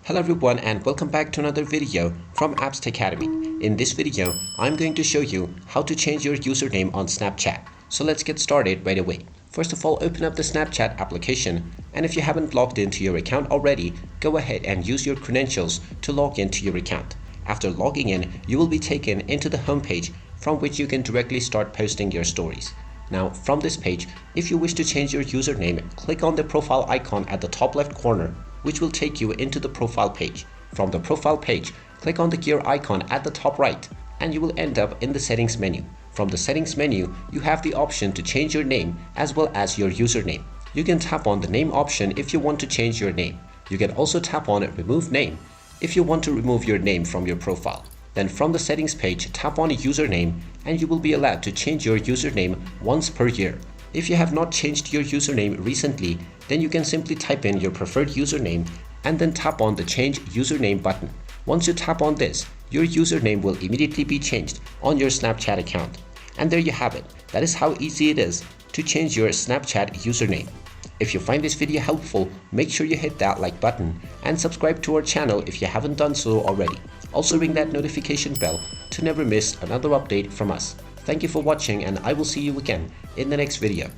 Hello everyone and welcome back to another video from Apps Academy. In this video, I'm going to show you how to change your username on Snapchat. So let's get started right away. First of all, open up the Snapchat application, and if you haven't logged into your account already, go ahead and use your credentials to log into your account. After logging in, you will be taken into the home page from which you can directly start posting your stories. Now, from this page, if you wish to change your username, click on the profile icon at the top left corner, which will take you into the profile page. From the profile page, click on the gear icon at the top right, and you will end up in the settings menu. From the settings menu, you have the option to change your name as well as your username. You can tap on the name option if you want to change your name. You can also tap on remove name if you want to remove your name from your profile. Then from the settings page, tap on username and you will be allowed to change your username once per year. If you have not changed your username recently, then you can simply type in your preferred username and then tap on the change username button. Once you tap on this, your username will immediately be changed on your Snapchat account. And there you have it. That is how easy it is to change your Snapchat username. If you find this video helpful, make sure you hit that like button and subscribe to our channel if you haven't done so already. Also ring that notification bell to never miss another update from us. Thank you for watching, and I will see you again in the next video.